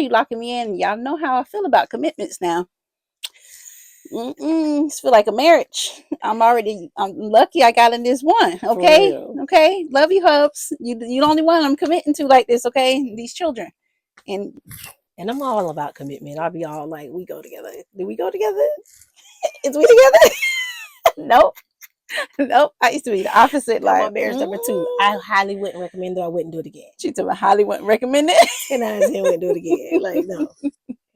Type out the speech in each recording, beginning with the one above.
You locking me in. Y'all know how I feel about commitments now. It's feel like a marriage. I'm lucky I got in this one. Okay. Okay. Love you, hubs. You the only one I'm committing to like this. Okay. These children. And I'm all about commitment. I'll be all like, we go together. Do we go together? Is we together? Nope. Nope. I used to be the opposite. Like, Like, my marriage number 2. I highly wouldn't recommend it. I wouldn't do it again. She told me I highly wouldn't recommend it. And I wouldn't do it again. Like, no.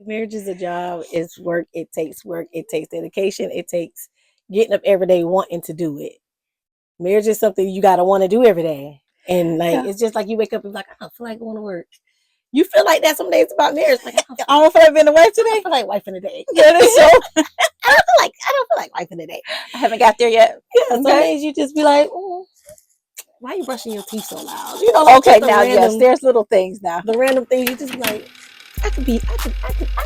Marriage is a job. It's work. It takes work. It takes dedication. It takes getting up every day wanting to do it. Marriage is something you got to want to do every day. And like, It's just like you wake up and be like, I don't feel like going to work. You feel like that some days about marriage. Like, I don't feel like being a wife today. I feel like wife in the day. Yeah, that's so. I don't feel like wife in the day. I haven't got there yet. Yeah, some days you just be like, why are you brushing your teeth so loud? You know, like okay, now yes, there's little things now. The random things you just be like, I could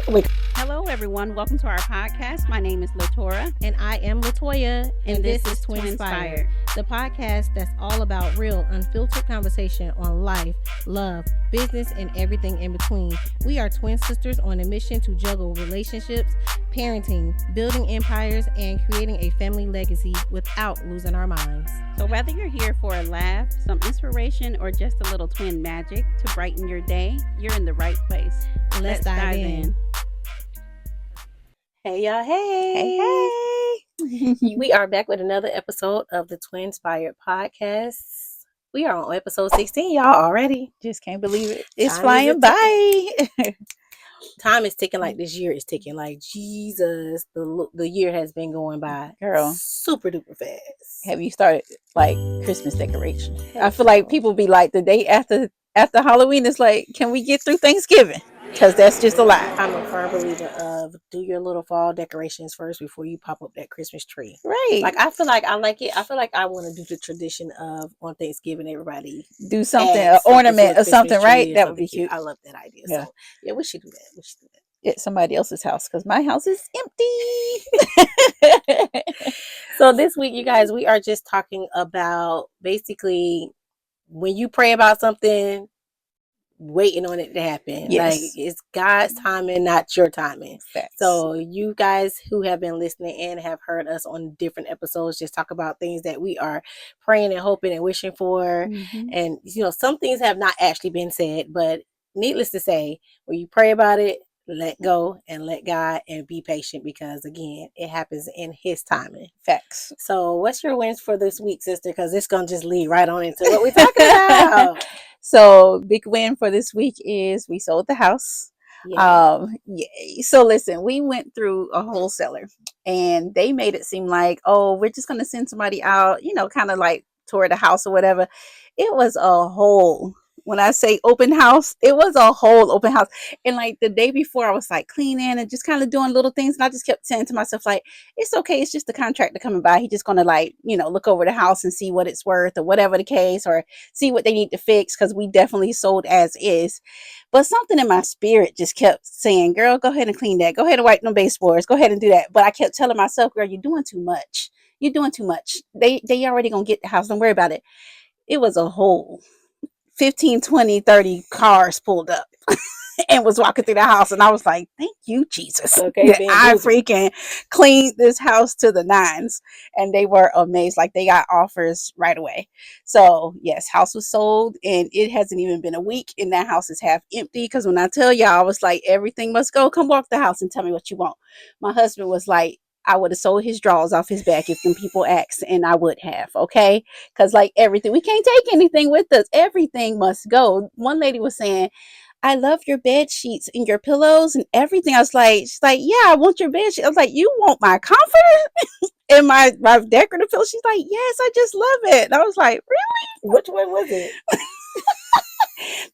wake up. Hello, everyone. Welcome to our podcast. My name is Latora. And I am Latoya. And this is Twinspired, the podcast that's all about real, unfiltered conversation on life, love, business, and everything in between. We are twin sisters on a mission to juggle relationships, parenting, building empires, and creating a family legacy without losing our minds. So whether you're here for a laugh, some inspiration, or just a little twin magic to brighten your day, you're in the right place. Let's dive in. Hey, y'all. Hey. We are back with another episode of the Twinspired podcast. We are on episode 16, y'all, already. Just can't believe it. It's flying by. Time is ticking like this year is ticking. Like, Jesus, the year has been going by. Girl. Super duper fast. Have you started, like, Christmas decoration? I feel like people be like, the day after Halloween, it's like, can we get through Thanksgiving? Because that's just a lie. I'm a firm believer of do your little fall decorations first before you pop up that Christmas tree. Right. Like, I feel like I like it. I feel like I want to do the tradition of on Thanksgiving, everybody do something, an ornament or something, right? That would be cute. I love that idea. Yeah. So, yeah, we should do that. At somebody else's house because my house is empty. So this week, you guys, we are just talking about basically when you pray about something, waiting on it to happen. Yes. Like, it's God's timing, not your timing. Facts. So you guys who have been listening and have heard us on different episodes just talk about things that we are praying and hoping and wishing for. Mm-hmm. And some things have not actually been said, but needless to say, when you pray about it, let go and let God and be patient because, again, it happens in His timing. Facts. So what's your wins for this week, sister? Because it's going to just lead right on into what we're talking about. So big win for this week is we sold the house. Yeah. Yay. So listen, we went through a wholesaler and they made it seem like, oh, we're just going to send somebody out, kind of like tour the house or whatever. It was a whole, when I say open house, it was a whole open house. And like the day before I was like cleaning and just kind of doing little things. And I just kept saying to myself, like, it's okay. It's just the contractor coming by. He's just going to like, look over the house and see what it's worth or whatever the case, or see what they need to fix. Cause we definitely sold as is. But something in my spirit just kept saying, girl, go ahead and clean that. Go ahead and wipe them baseboards. Go ahead and do that. But I kept telling myself, girl, you're doing too much. You're doing too much. They already going to get the house. Don't worry about it. It was a whole 15, 20, 30 cars pulled up and was walking through the house. And I was like, thank you, Jesus. Okay, I freaking cleaned this house to the nines. And they were amazed. Like, they got offers right away. So yes, house was sold and it hasn't even been a week and that house is half empty. Because when I tell y'all, I was like, everything must go. Come walk the house and tell me what you want. My husband was like, I would have sold his drawers off his back if them people asked, and I would have, okay? Because like everything, we can't take anything with us. Everything must go. One lady was saying, I love your bed sheets and your pillows and everything. I was like, she's like, yeah, I want your bed sheet. I was like, you want my comforter and my decorative pillow? She's like, yes, I just love it. And I was like, really? Which one was it?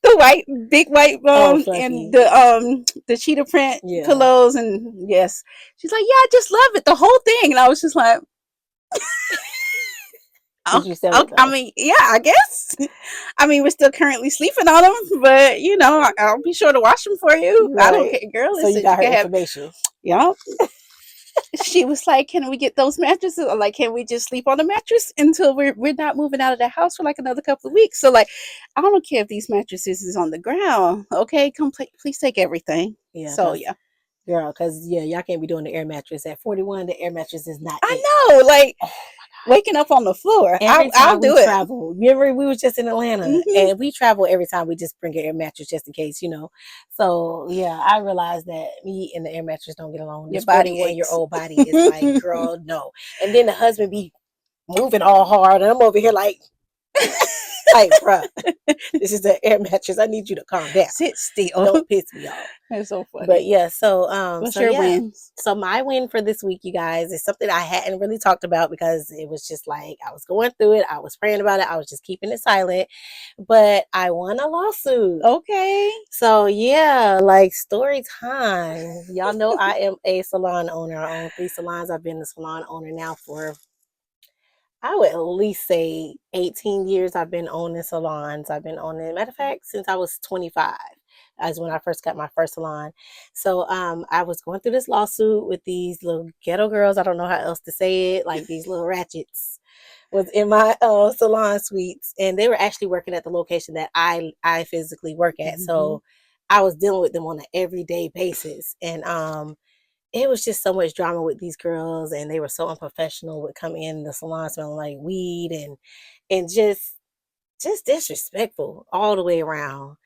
The big white and the cheetah print pillows, and yes, she's like, yeah, I just love it, the whole thing. And I was just like, did you sell it, I mean, yeah, I guess. I mean, we're still currently sleeping on them, but I'll be sure to wash them for you. Right. I don't care, girl. So you got her information. Yep. she was like, "Can we get those mattresses? Or like, can we just sleep on the mattress until we're not moving out of the house for like another couple of weeks?" So like, I don't care if these mattresses is on the ground. Okay, please take everything. Yeah, So yeah, girl, because yeah, y'all can't be doing the air mattress at 41. The air mattress is not it. I know. Like waking up on the floor, Every I'll time we do it. travel, remember we was just in Atlanta, Hmm. and we travel every time. We just bring an air mattress just in case, you know. So yeah, I realized that me and the air mattress don't get along. Your This body 41-year aches. old body is like, girl, no. And then the husband be moving all hard, and I'm over here like, bruh, this is the air mattress. I need you to calm down. Sit still. Don't piss me off. That's so But funny. yeah, What's so your yeah. wins? So my win for this week, you guys, is something I hadn't really talked about because it was just like I was going through it, I was praying about it, I was just keeping it silent. But I won a lawsuit. Okay. So yeah, like story time. Y'all know I am a salon owner. I own 3 salons. I've been a salon owner now for, I would at least say 18 years. I've been owning salons. I've been owning, matter of fact, since I was 25, as when I first got my first salon. So I was going through this lawsuit with these little ghetto girls. I don't know how else to say it, like these little ratchets was in my salon suites, and they were actually working at the location that I physically work at. So I was dealing with them on an everyday basis, and it was just so much drama with these girls, and they were so unprofessional, would come in the salon smelling like weed, and just disrespectful all the way around.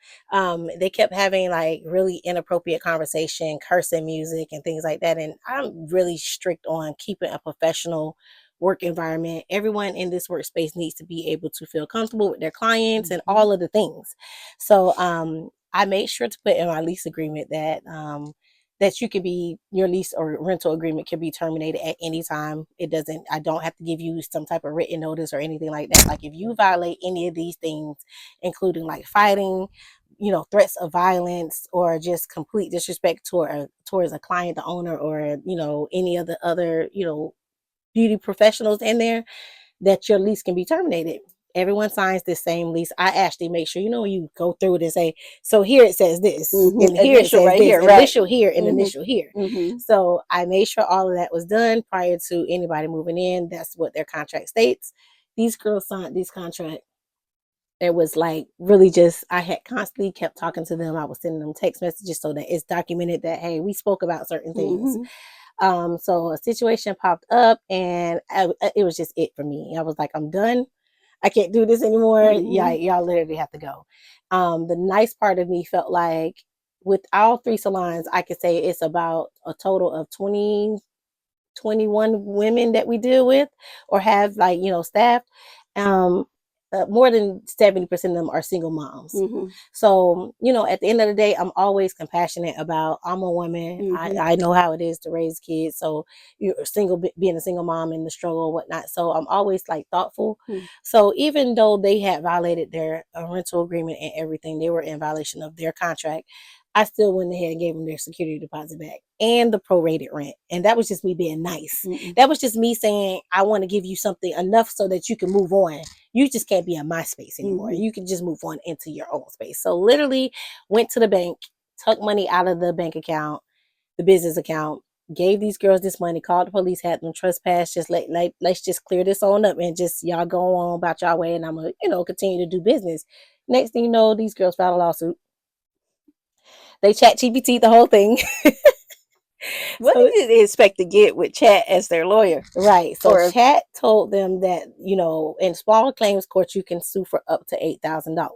They kept having like really inappropriate conversation, cursing music and things like that. And I'm really strict on keeping a professional work environment. Everyone in this workspace needs to be able to feel comfortable with their clients and all of the things. So I made sure to put in my lease agreement that that you could be, your lease or rental agreement can be terminated at any time. I don't have to give you some type of written notice or anything like that. Like if you violate any of these things, including like fighting, threats of violence, or just complete disrespect towards a client, the owner, or, any of the other, beauty professionals in there, that your lease can be terminated. Everyone signs this same lease. I actually make sure, when you go through it and say, so here it says this, and here it Initial says right this, here, right? initial here, and initial here. Mm-hmm. So I made sure all of that was done prior to anybody moving in. That's what their contract states. These girls signed these contracts. It was like really just, I had constantly kept talking to them. I was sending them text messages so that it's documented that, hey, we spoke about certain things. So a situation popped up, and it was just it for me. I was like, I'm done. I can't do this anymore. Yeah, y'all literally have to go. The nice part of me felt like with all 3 salons, I could say it's about a total of 21 women that we deal with or have staff. More than 70% of them are single moms. So, at the end of the day, I'm always compassionate about, I'm a woman. I know how it is to raise kids. So you're being a single mom in the struggle and whatnot. So I'm always like thoughtful. So even though they had violated their rental agreement and everything, they were in violation of their contract, I still went ahead and gave them their security deposit back and the prorated rent. And that was just me being nice. That was just me saying, I want to give you something enough so that you can move on. You just can't be in my space anymore. You can just move on into your own space. So literally went to the bank, took money out of the bank account, the business account, gave these girls this money, called the police, had them trespass. Just let's just clear this on up and just y'all go on about y'all way. And I'm going to, continue to do business. Next thing you know, these girls filed a lawsuit. They chat GPT the whole thing. What did they expect to get with Chat as their lawyer? Right. So Chat told them that, in small claims court, you can sue for up to $8,000.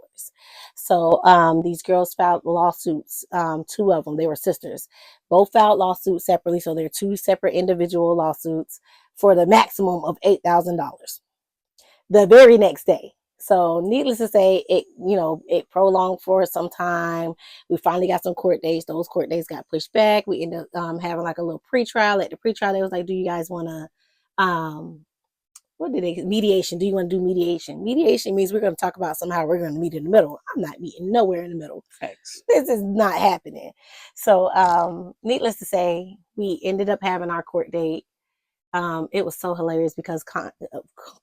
So these girls filed lawsuits, 2 of them. They were sisters. Both filed lawsuits separately. So they're 2 separate individual lawsuits for the maximum of $8,000 the very next day. So needless to say, it prolonged for some time. We finally got some court dates. Those court dates got pushed back. We ended up having like a little pre-trial. At the pre-trial, they was like, do you guys want to, mediation? Do you want to do mediation? Mediation means we're going to talk about somehow we're going to meet in the middle. I'm not meeting nowhere in the middle. Thanks. This is not happening. So needless to say, we ended up having our court date. It was so hilarious because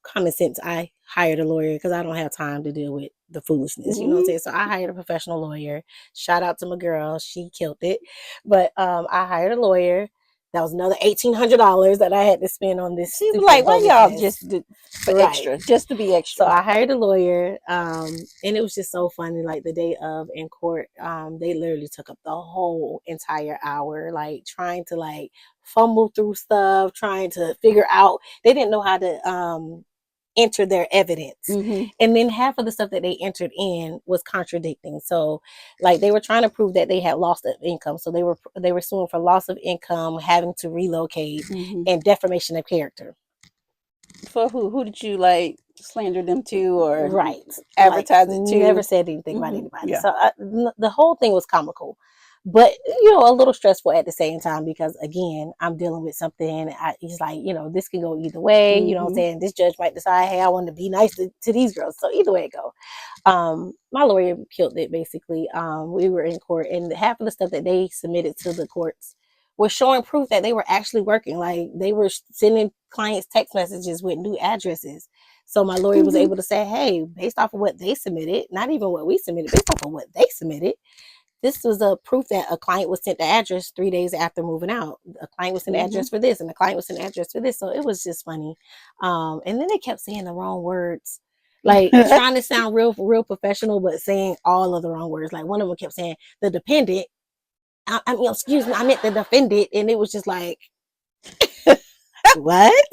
common sense, I hired a lawyer because I don't have time to deal with the foolishness. You know what I'm saying? So I hired a professional lawyer. Shout out to my girl. She killed it. But I hired a lawyer. That was another $1,800 that I had to spend on this She was stupid like, why y'all bogus just ass. do for Right. extra, just to be So extra? I hired a lawyer, and it was just so funny. Like the day of in court, they literally took up the whole entire hour, like trying to like fumble through stuff, trying to figure out. They didn't know how to enter their evidence. Mm-hmm. And then half of the stuff that they entered in was contradicting. So like they were trying to prove that they had loss of income. So they were suing for loss of income, having to relocate, Mm-hmm. and defamation of character. For who? Who did you like slander them to, or Right. Like advertise it to? never said anything about Mm-hmm. anybody. Yeah. So the whole thing was comical, but a little stressful at the same time because again, I'm dealing with something. It's like this can go either way. You know what I'm Mm-hmm. saying? This judge might decide, hey, I want to be nice to these girls. So either way it go. My lawyer killed it basically. We were in court, and half of the stuff that they submitted to the courts was showing proof that they were actually working. Like they were sending clients text messages with new addresses. So my lawyer was Mm-hmm. able to say, hey, based off of what they submitted, not even what we submitted, based off of what they submitted, this was a proof that a client was sent the address 3 days after moving out. A client was sent the Mm-hmm. address for this, and the client was sent the address for this. So it was just funny. And then they kept saying the wrong words, like trying to sound real professional, but saying all of the wrong words. Like one of them kept saying the dependent. I mean, excuse me, I meant the defendant, and it was just like, what?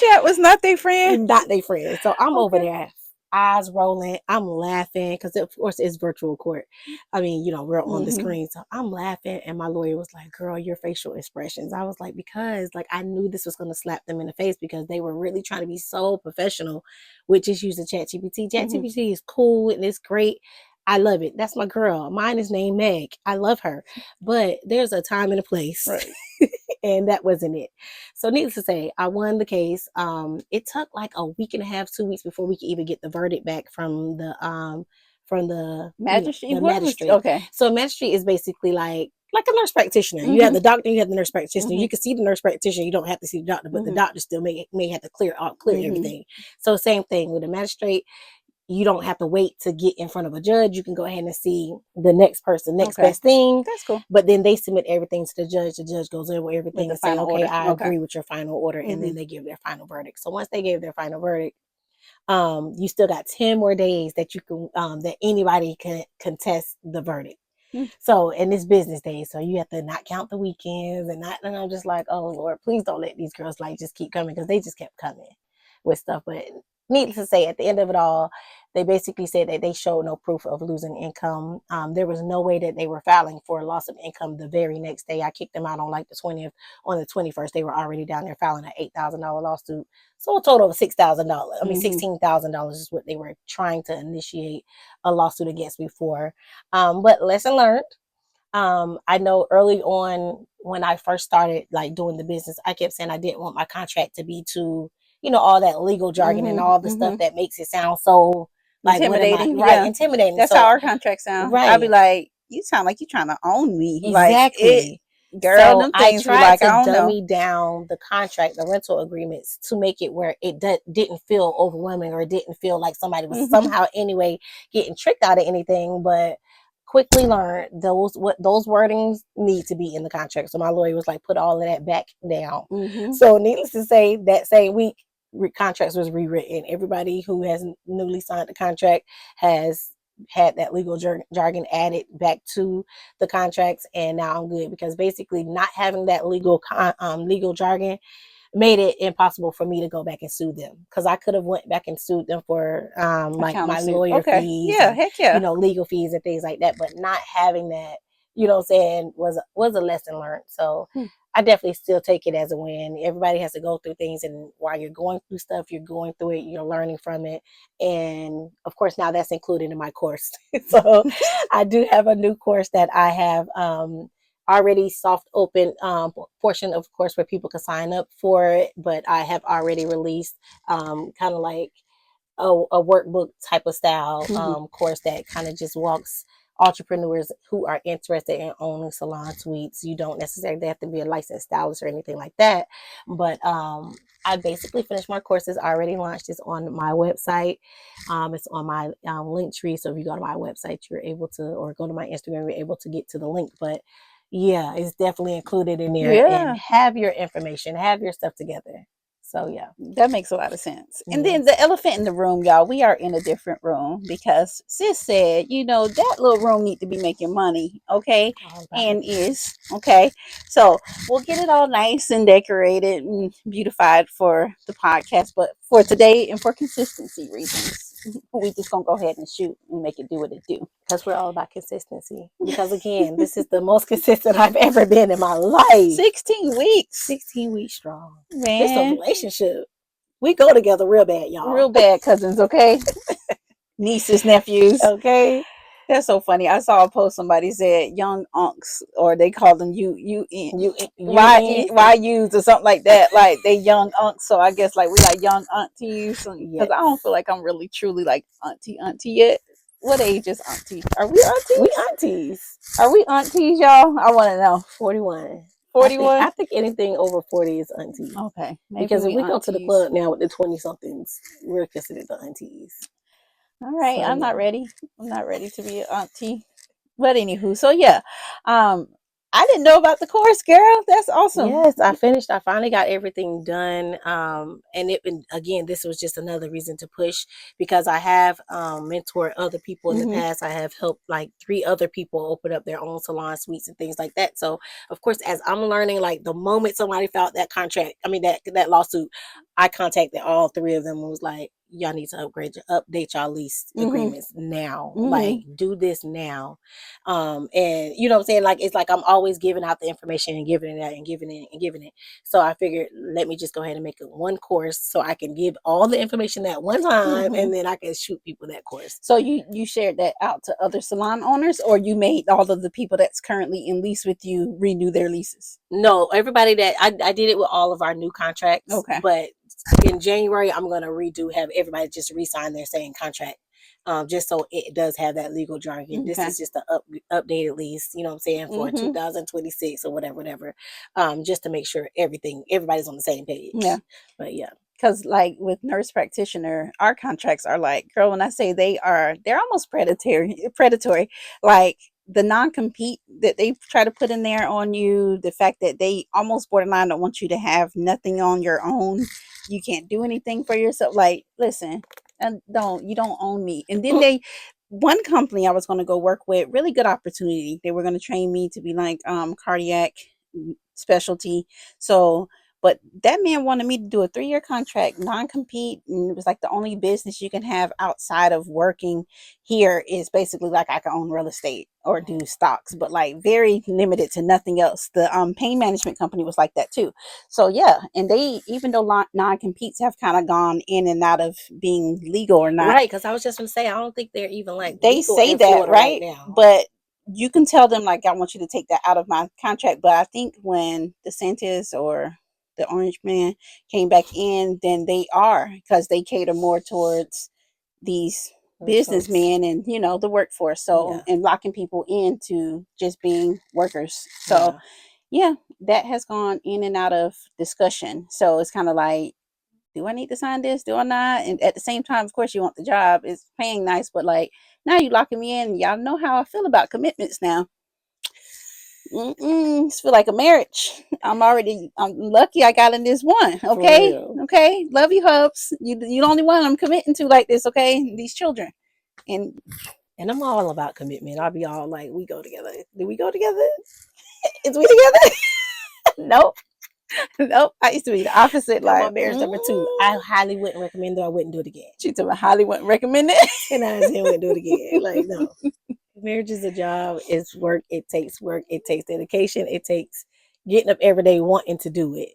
Chat was not their friend. Not their friends. So I'm over Okay. there, eyes rolling. I'm laughing because, of course, it's virtual court. I mean, we're on the Mm-hmm. screen. So I'm laughing. And my lawyer was like, girl, your facial expressions. I was like, because like I knew this was going to slap them in the face because they were really trying to be so professional with just using ChatGPT. ChatGPT is cool and it's great. I love it. That's my girl. Mine is named Meg. I love her. But there's a time and a place. Right. And that wasn't it. So needless to say, I won the case. It took like a week and a half, 2 weeks before we could even get the verdict back from the Magistrate. the What was magistrate. okay? So a magistrate is basically like a nurse practitioner. You have Mm-hmm. the doctor, you have the nurse practitioner. Mm-hmm. You can see the nurse practitioner, you don't have to see the doctor, but the Mm-hmm. doctor still may have to clear Mm-hmm. everything. So same thing with a magistrate. You don't have to wait to get in front of a judge. You can go ahead and see the next person, next Okay. best thing. That's cool. But then they submit everything to the judge. The judge goes over everything the and say, final okay, order. I Okay. agree with your final order. And Mm-hmm. then they give their final verdict. So once they gave their final verdict, you still got 10 more days that you can that anybody can contest the verdict. Mm. So and it's business days, so you have to not count the weekends and I'm just like, oh Lord, please don't let these girls like just keep coming because they just kept coming with stuff. But needless to say, at the end of it all, they basically said that they showed no proof of losing income. There was no way that they were filing for loss of income the very next day. I kicked them out on like the 20th. On the 21st, they were already down there filing an $8,000 lawsuit. So a total of $6,000. I mean, $16,000 is what they were trying to initiate a lawsuit against me for. But lesson learned. I know early on when I first started like doing the business, I kept saying I didn't want my contract to be too, all that legal jargon and all the stuff that makes it sound so like Intimidating. right, Yeah. intimidating. That's So how our contract sound. I'll be right, like, you sound like you trying to own me. Like it, exactly. girl. So Them I things be tried like, I to don't know. dummy down the contract, the rental agreements, to make it where it didn't feel overwhelming or it didn't feel like somebody was somehow anyway getting tricked out of anything. But quickly learned those wordings need to be in the contract. So my lawyer was like, put all of that back down. So needless to say, that same week, contracts was rewritten. Everybody who has newly signed the contract has had that legal jargon added back to the contracts, and now I'm good because basically not having that legal jargon made it impossible for me to go back and sue them because I could have went back and sued them for like my lawyer fees Yeah, and heck yeah. legal fees and things like that. But not having that, what I'm saying, was a lesson learned. So I definitely still take it as a win. Everybody has to go through things, and while you're going through stuff, you're going through it, you're learning from it. And of course, now that's included in my course. So I do have a new course that I have already soft open portion, of course, where people can sign up for it. But I have already released kind of like a workbook type of style course that kind of just walks entrepreneurs who are interested in owning salon suites. You don't necessarily have to be a licensed stylist or anything like that, but I basically finished my courses. I already launched this on my website. It's on my link tree. So if you go to my website, you're able to, or go to my Instagram, you're able to get to the link. But Yeah, it's definitely included in there. Yeah. And have your information, have your stuff together. So yeah. That makes a lot of sense. And then Yes. the elephant in the room, y'all, we are in a different room because sis said, that little room need to be making money, okay? All about And it. is, okay? So we'll get it all nice and decorated and beautified for the podcast. But for today and for consistency reasons, we just gonna go ahead and shoot and make it do what it do. Because we're all about consistency. Because again, this is the most consistent I've ever been in my life. 16 weeks. 16 weeks strong. Man. This is a relationship. We go together real bad, y'all. Real bad cousins, okay? Nieces, nephews. Okay. That's so funny. I saw a post somebody said young unks, or they call them why use or something like that. Like they young unks, so I guess like we like young aunties. Because Yes. I don't feel like I'm really truly like auntie yet. What age is auntie? Are we aunties? We aunties. Are we aunties, y'all? I want to know. 41. 41. I think anything over 40 is auntie. Okay, Because if we go to the aunties. club now with the 20 somethings, we're considered the aunties. All right, So, I'm yeah. not ready. I'm not ready to be an auntie. But anywho, so yeah, I didn't know about the course, girl. That's awesome. Yes, I finished. I finally got everything done. And again, this was just another reason to push because I have mentored other people in the past. I have helped like 3 other people open up their own salon suites and things like that. So of course, as I'm learning, like the moment somebody filed that contract, I mean that lawsuit, I contacted all 3 of them and was like, y'all need to update y'all lease agreements now. Like do this now. And you know what I'm saying? Like it's like I'm always giving out the information and giving it out and giving it and giving it. So I figured let me just go ahead and make it one course so I can give all the information at one time and then I can shoot people that course. So you shared that out to other salon owners, or you made all of the people that's currently in lease with you renew their leases? No, everybody that I did it with all of our new contracts. Okay. But in January, I'm going to have everybody just re-sign their same contract. Just so it does have that legal jargon. Okay. This is just the updated lease, you know what I'm saying, for 2026 or whatever. Just to make sure everybody's on the same page. Yeah. But yeah. Because like with nurse practitioner, our contracts are like, girl, when I say they're almost predatory. Like the non-compete that they try to put in there on you, the fact that they almost borderline don't want you to have nothing on your own. You can't do anything for yourself. Like, listen, and you don't own me. And then one company I was going to go work with, really good opportunity. They were going to train me to be like cardiac specialty. So but that man wanted me to do a 3-year contract, non-compete, and it was like the only business you can have outside of working here is basically like I can own real estate or do stocks, but like very limited to nothing else. The pain management company was like that too. So yeah, and they, even though non-competes have kind of gone in and out of being legal or not. Right, because I was just going to say, I don't think they're even like they say that right now. But you can tell them like, I want you to take that out of my contract. But I think when DeSantis or the Orange Man came back in, then they are, because they cater more towards these businessmen and the workforce. So and locking people into just being workers. So yeah, that has gone in and out of discussion. So it's kind of like, do I need to sign this? Do I not? And at the same time, of course, you want the job. It's paying nice, but like now you locking me in. Y'all know how I feel about commitments now. It's feel like a marriage. I'm lucky I got in this one. Okay. Love you, hubs. You the only one I'm committing to like this. Okay, these children, and I'm all about commitment. I'll be all like, we go together. Do we go together? Is we together? Nope. I used to be the opposite. Like my marriage number 2. I highly wouldn't recommend it. I wouldn't do it again. She told me highly wouldn't recommend it. And I wouldn't do it again. Like, no. Marriage is a job. It's work. It takes work. It takes dedication. It takes getting up every day wanting to do it.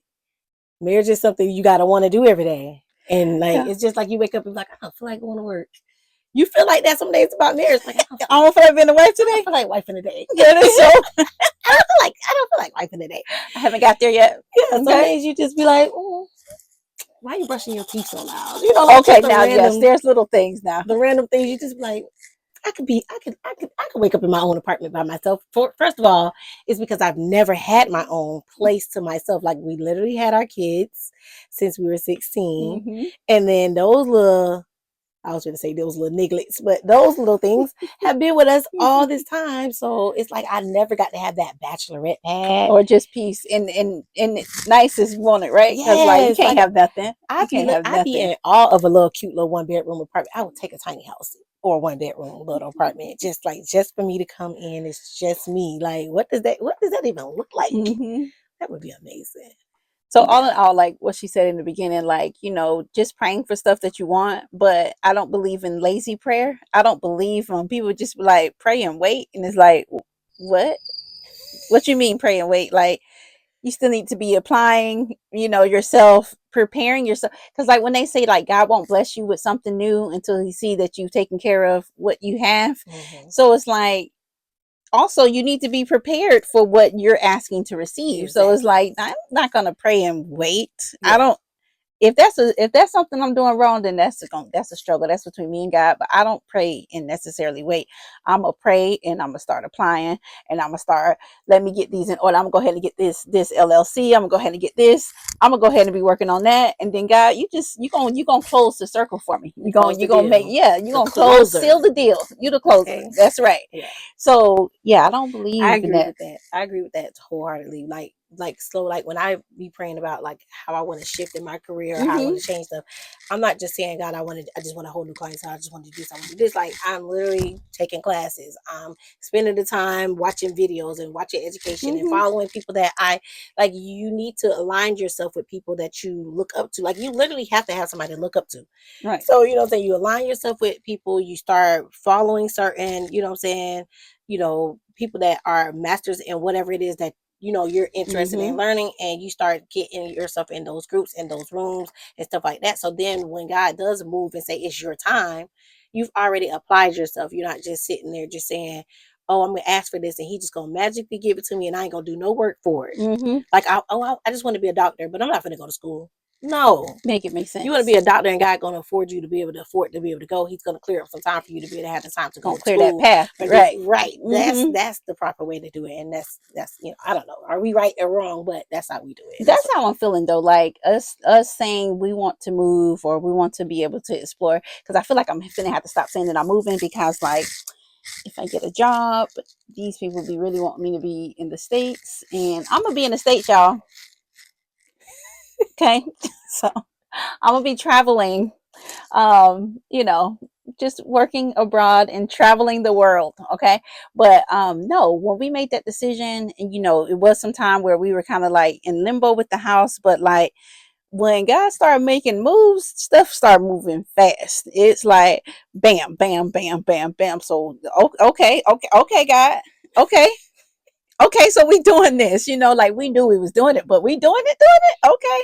Marriage is something you got to want to do every day. And like, it's just like you wake up and be like, I don't feel like going to work. You feel like that some days about marriage. Like, I don't feel like being a wife today. I feel like wife in the day. That is so. I don't feel like wife in the day. I haven't got there yet. Yeah, some days you just be like, why are you brushing your teeth so loud? You know, like okay, now yes, there's little things now. The random things you just be like, I could wake up in my own apartment by myself. First of all, it's because I've never had my own place to myself. Like we literally had our kids since we were 16. And then those little I was going to say those little nigglets, but those little things have been with us all this time. So it's like I never got to have that bachelorette pad. Or just peace and nice as you want it, right? Because like you Yes, can't like have nothing. You can't have I'd be nothing. in awe of a little cute little 1 bedroom apartment. I would take a tiny house or 1 bedroom little apartment, just for me to come in. It's just me. Like, what does that even look like? Hmm. That would be amazing. So all Yeah. in all, like what she said in the beginning, like, just praying for stuff that you want, but I don't believe in lazy prayer. I don't believe when people just be like pray and wait, and it's like, what? What you mean pray and wait? Like you still need to be applying, yourself, preparing yourself. Because like when they say like God won't bless you with something new until He see that you've taken care of what you have. Hmm. So it's like also you need to be prepared for what you're asking to receive. So it's Exactly. like I'm not gonna pray and wait. I Yeah. don't if that's something I'm doing wrong, then that's a struggle. That's between me and God. But I don't pray and necessarily wait. I'm gonna pray and I'm gonna start applying and I'm gonna start. Let me get these in order. I'm gonna go ahead and get this LLC. I'm gonna go ahead and get this. I'm gonna go ahead and be working on that. And then God, you gonna close the circle for me. You You gonna close the you gonna make deal. you The gonna close closer. seal the deal. You the closer. Okay. That's right. Yeah. So yeah, I don't I believe in agree that. with that. I agree with that wholeheartedly. Like slow, like when I be praying about like how I want to shift in my career, or how I want Hmm. to change stuff, I'm not just saying, God, I just want a whole new clientele. I just want to do this. I want to do this. Like I'm literally taking classes. I'm spending the time watching videos and watching education and Hmm. following people that I like. You need to align yourself with people that you look up to. Like you literally have to have somebody to look up to. Right. So, you know what I'm saying? You align yourself with people, you start following certain, you know what I'm saying, people that are masters in whatever it is that you're interested in Hmm. learning, and you start getting yourself in those groups, in those rooms and stuff like that. So then when God does move and say it's your time, you've already applied yourself. You're not just sitting there just saying, oh, I'm gonna ask for this and he just gonna magically give it to me and I ain't gonna do no work for it. Hmm. Like I just want to be a doctor, but I'm not gonna go to school. No, Make it make you want to sense. be a doctor and God gonna afford you to be able to afford to be able to go. He's gonna clear up some time for you to be able to have the time to go Gonna to clear that school path. or do Right. right. That's Hmm. that's the proper way to do it. And that's I don't know. Are we right or wrong? But that's how we do it. And that's That's how I'm feeling though. Like us saying we want to move or we want to be able to explore. Because I feel like I'm gonna have to stop saying that I'm moving because like if I get a job, these people be really wanting me to be in the States, and I'm gonna be in the States, y'all. Okay, so I'm gonna be traveling. You know, just working abroad and traveling the world. Okay, but no, when we made that decision, and it was some time where we were kind of like in limbo with the house, but like when God started making moves, stuff started moving fast. It's like bam, bam, bam, bam, bam. So okay, okay, okay, God, okay, okay. So we doing this, like we knew we was doing it, but we doing it, okay.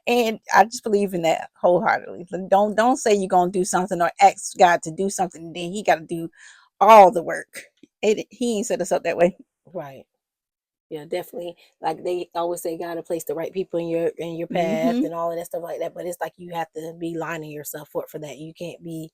And I just believe in that wholeheartedly. Don't say you're gonna do something or ask God to do something, and then He got to do all the work. He ain't set us up that way. right. Yeah, definitely. Like they always say, God to place the right people in your path Mm-hmm. and all of that stuff like that. But it's like you have to be lining yourself up for that. You can't be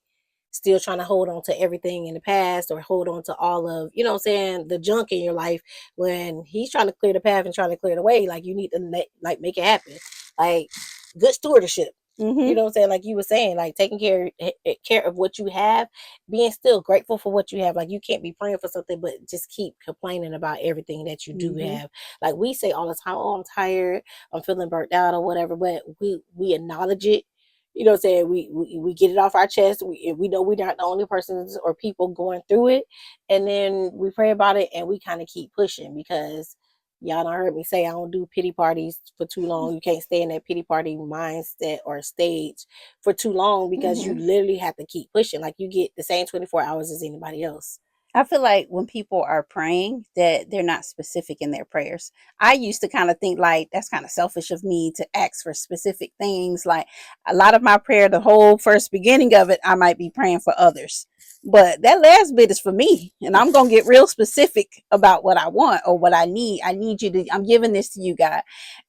still trying to hold on to everything in the past, or hold on to all of, what I'm saying, the junk in your life, when he's trying to clear the path and trying to clear the way. Like you need to like make it happen. Like good stewardship. You Mm-hmm. know what I'm saying? Like you were saying, like taking care of what you have, being still grateful for what you have. Like you can't be praying for something, but just keep complaining about everything that you do Mm-hmm. have. Like we say all the time, oh, I'm tired, I'm feeling burnt out or whatever, but we acknowledge it. You know what I'm saying? We get it off our chest. We know we're not the only persons or people going through it. And then we pray about it and we kind of keep pushing, because y'all don't heard me say I don't do pity parties for too long. You can't stay in that pity party mindset or stage for too long, because you Mm-hmm. literally have to keep pushing. Like you get the same 24 hours as anybody else. I feel like when people are praying that they're not specific in their prayers. I used to kind of think like that's kind of selfish of me to ask for specific things. Like a lot of my prayer, the whole first beginning of it, I might be praying for others. But that last bit is for me. And I'm going to get real specific about what I want or what I need. I need you to, I'm giving this to you, God.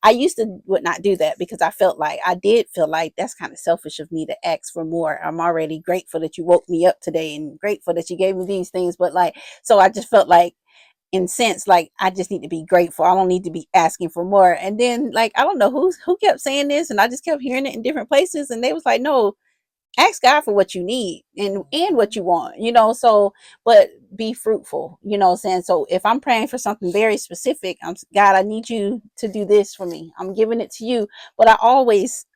I used to would not do that because I did feel like that's kind of selfish of me to ask for more. I'm already grateful that you woke me up today and grateful that you gave me these things. But like, so I just felt like, in sense, like I just need to be grateful. I don't need to be asking for more. And then like I don't know who kept saying this, and I just kept hearing it in different places, and they was like, no, ask God for what you need and what you want, so but be fruitful, what I'm saying? So if I'm praying for something very specific, God, I need you to do this for me. I'm giving it to you. But I always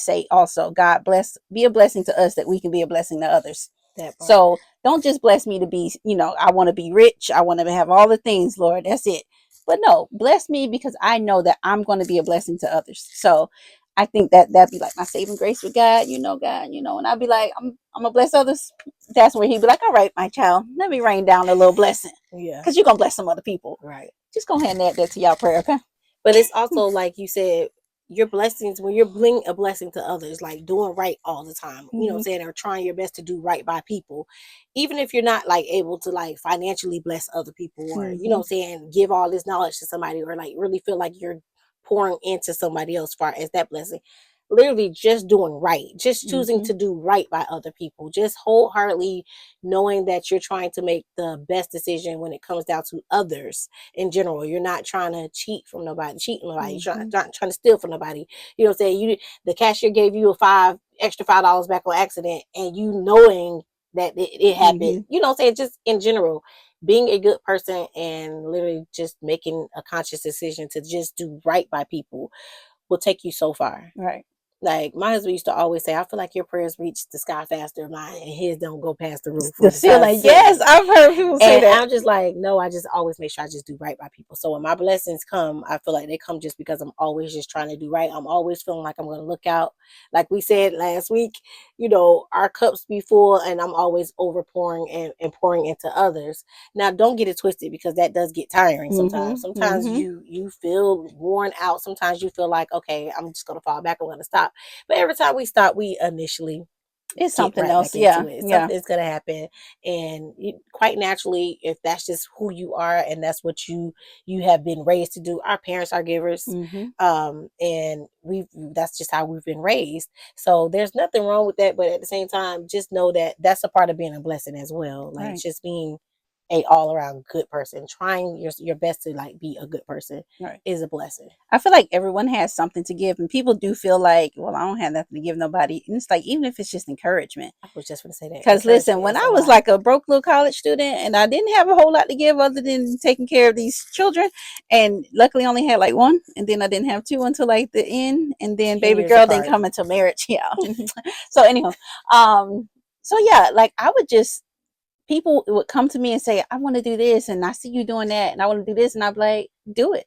say also, God be a blessing to us that we can be a blessing to others. That part. So don't just bless me to be, I want to be rich. I want to have all the things, Lord. That's it. But no, bless me because I know that I'm going to be a blessing to others. So I think that'd be like my saving grace with God, God, and I'd be like, I'm gonna bless others. That's where he'd be like, all right, my child, let me rain down a little blessing. Yeah. Because you're gonna bless some other people. Right. Just go ahead and add that to y'all prayer, okay? But it's also like you said, your blessings, when you're being a blessing to others, like doing right all the time, what I'm saying, or trying your best to do right by people, even if you're not like able to like financially bless other people, or what I'm saying, give all this knowledge to somebody, or like really feel like you're pouring into somebody else far as that blessing. Literally just doing right, just choosing to do right by other people, just wholeheartedly knowing that you're trying to make the best decision when it comes down to others in general. You're not trying to cheat nobody, you're not trying to steal from nobody. You know what I'm saying? The cashier gave you extra $5 back on accident, and you knowing that it happened. You know what I'm saying? Just in general, being a good person and literally just making a conscious decision to just do right by people will take you so far. Right. Like my husband used to always say, I feel like your prayers reach the sky faster than mine, and his don't go past the roof. The ceiling. Yes, I've heard people say that. I'm just like, no, I just always make sure I just do right by people. So when my blessings come, I feel like they come just because I'm always just trying to do right. I'm always feeling like I'm going to look out. Like we said last week, our cups be full, and I'm always over pouring and pouring into others. Now, don't get it twisted, because that does get tiring sometimes. Sometimes you feel worn out. Sometimes you feel like, okay, I'm just going to fall back. I'm going to stop. But every time we stop, we initially it's something right else. Yeah. Something's going to happen. And quite naturally, if that's just who you are and that's what you have been raised to do. Our parents are givers. And that's just how we've been raised. So there's nothing wrong with that. But at the same time, just know that that's a part of being a blessing as well. Like just being a all around good person, trying your best to like be a good person is a blessing. I feel like everyone has something to give, and people do feel like, well, I don't have nothing to give nobody. And it's like, even if it's just encouragement. I was just going to say that. Because listen, when I was like a broke little college student and I didn't have a whole lot to give other than taking care of these children, and luckily only had like one, and then I didn't have two until like the end, and then baby girl didn't come until marriage. Yeah. So anyhow, so yeah, like I would just, people would come to me and say, I want to do this, and I see you doing that, and I want to do this, and I'm like, do it.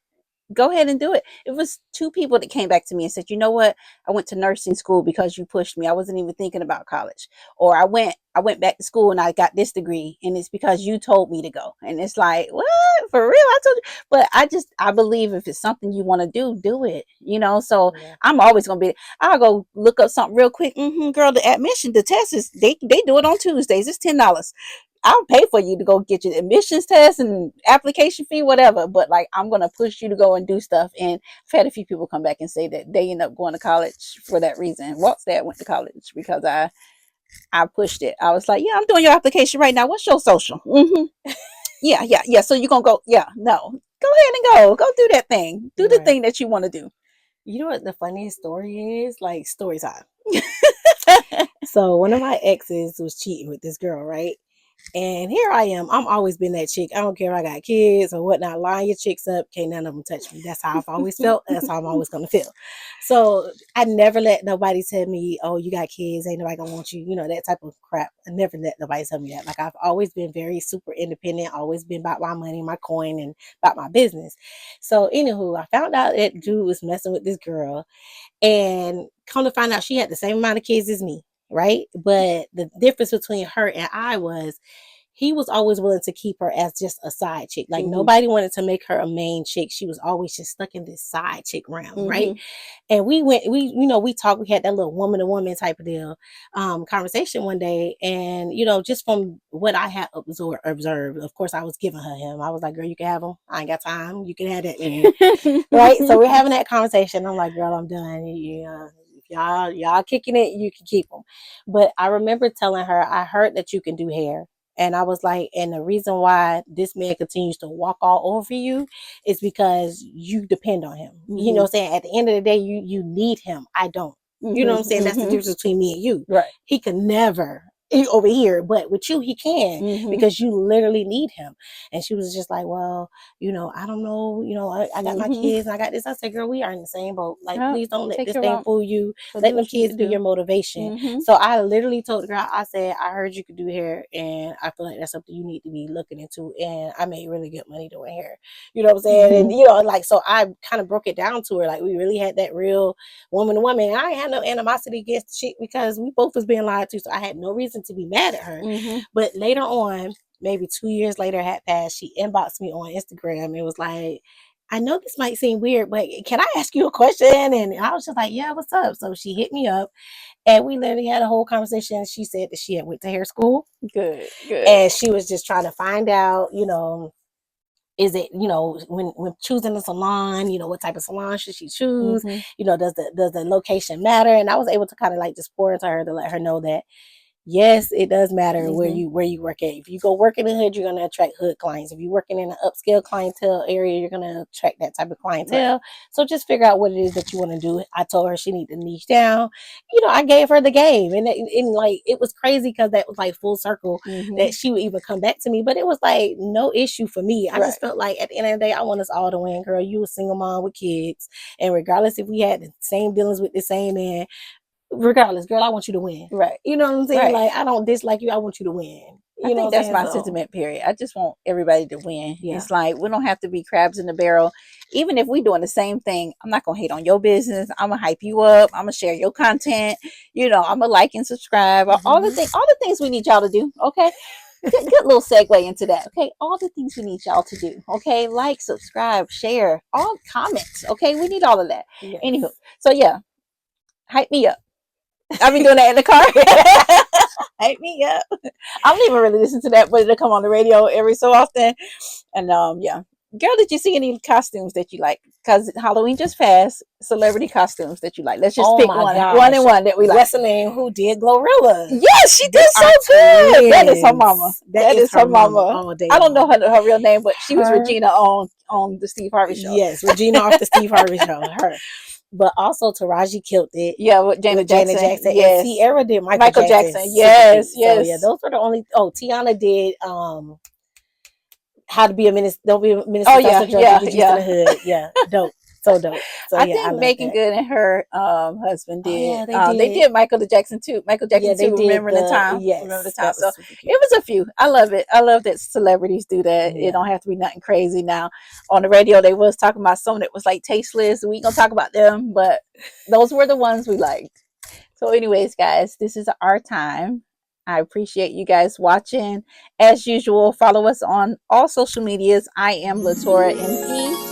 Go ahead and do it. It was two people that came back to me and said, you know what? I went to nursing school because you pushed me. I wasn't even thinking about college. Or I went back to school and I got this degree, and it's because you told me to go. And it's like, what? For real? I told you. But I believe if it's something you want to do it. So I'm always going to be, I'll go look up something real quick. Girl, the admission, the test is, they do it on Tuesdays. It's $10. I'll pay for you to go get your admissions test and application fee, whatever. But like, I'm going to push you to go and do stuff. And I've had a few people come back and say that they end up going to college for that reason. Walt's dad went to college because I pushed it. I was like, yeah, I'm doing your application right now. What's your social? Yeah. So you're going to go. Yeah, no, go ahead and go do that thing. Do the thing that you want to do. You know what the funniest story is? Like story time. So one of my exes was cheating with this girl, right? And here I am. I'm always been that chick. I don't care if I got kids or whatnot. Line your chicks up. Can't none of them touch me. That's how I've always felt. That's how I'm always going to feel. So I never let nobody tell me, oh, you got kids. Ain't nobody going to want you. That type of crap. I never let nobody tell me that. Like I've always been very super independent. Always been about my money, my coin, and about my business. So anywho, I found out that dude was messing with this girl. And come to find out she had the same amount of kids as me. Right. But the difference between her and I was, he was always willing to keep her as just a side chick. Like nobody wanted to make her a main chick. She was always just stuck in this side chick realm. Right. And we talked, we had that little woman to woman type of deal, conversation one day. And, just from what I had observed, of course, I was giving her him. I was like, girl, you can have him. I ain't got time. You can have that man. Right. So we're having that conversation. I'm like, girl, I'm done. Y'all kicking it, you can keep them. But I remember telling her, I heard that you can do hair. And I was like, and the reason why this man continues to walk all over you is because you depend on him. You know what I'm saying? At the end of the day, you need him. I don't. You know what I'm saying? That's the difference between me and you. Right. He could never over here, but with you, he can because you literally need him. And she was just like, well, I don't know, I got my kids and I got this. I said, girl, we are in the same boat. Like, please don't let this thing fool you. Let them kids be your motivation. So I literally told the girl, I said, I heard you could do hair and I feel like that's something you need to be looking into. And I made really good money doing hair. You know what I'm saying? And, like, so I kind of broke it down to her. Like, we really had that real woman to woman. And I ain't had no animosity against the chick because we both was being lied to. So I had no reason to be mad at her. But later on, maybe 2 years later had passed, she inboxed me on Instagram. It was like, I know this might seem weird, but can I ask you a question? And I was just like, yeah, what's up? So she hit me up and we literally had a whole conversation. She said that she had went to hair school. Good. And she was just trying to find out, is it, when choosing a salon, what type of salon should she choose? Does the location matter? And I was able to kind of like just pour into her to let her know that yes, it does matter where you work at. If you go work in the hood, you're going to attract hood clients. If you're working in an upscale clientele area, you're going to attract that type of clientele. Right. So just figure out what it is that you want to do. I told her she need to niche down. I gave her the game, and like it was crazy because that was like full circle that she would even come back to me. But it was like no issue for me. I just felt like at the end of the day, I want us all to win, girl. You a single mom with kids, and regardless if we had the same dealings with the same man. Regardless, girl, I want you to win. Right. You know what I'm saying? Right. Like, I don't dislike you. I want you to win. I think that's my sentiment, period. I just want everybody to win. Yeah. It's like, we don't have to be crabs in the barrel. Even if we're doing the same thing, I'm not going to hate on your business. I'm going to hype you up. I'm going to share your content. I'm going to like and subscribe. All the things we need y'all to do. Okay. Good little segue into that. Okay. All the things we need y'all to do. Okay. Like, subscribe, share, all comments. Okay. We need all of that. Yes. Anywho. So yeah, hype me up. I've been doing that in the car. Hype me up. I don't even really listen to that, but it'll come on the radio every so often. And yeah. Girl, did you see any costumes that you like? Because Halloween just passed. Celebrity costumes that you like. Let's just pick one. Gosh. One that we like. What's the name? Who did Glorilla? Yes, she did so good. That is her mama. That is her mama. All day I don't know her real name, but she was Regina on the Steve Harvey show. Yes, Regina off the Steve Harvey show. Her. But also Taraji killed it. Yeah, with Janet Jackson. Yes. And Sierra did Michael Jackson. Yes. So, yeah, those were the only. Oh, Tiana did How to Be a Minister. Don't be a minister. Oh yeah. In the hood. Yeah, dope. So dope. So I think Megan Good and her husband did. They did Michael Jackson too. Michael Jackson too. Remember the time? Yes, remember the time. So it was a few. I love it. I love that celebrities do that. Yeah. It don't have to be nothing crazy. Now on the radio, they was talking about some that was like tasteless. We gonna talk about them, but those were the ones we liked. So, anyways, guys, this is our time. I appreciate you guys watching. As usual, follow us on all social medias. I am Latora NP.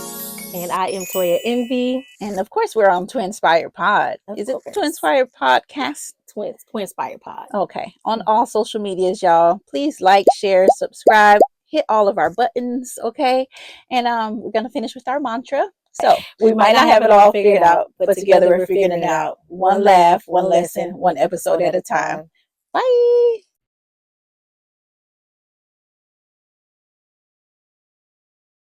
And I am Toya Envy. And of course, we're on Twinspired Pod. Is it Twinspired Podcast? Twinspired Pod. Okay. On all social medias, y'all. Please like, share, subscribe, hit all of our buttons. Okay. And we're going to finish with our mantra. So we might not have it all figured out, but together we're figuring it out. One laugh, one lesson, one episode at a time. Bye.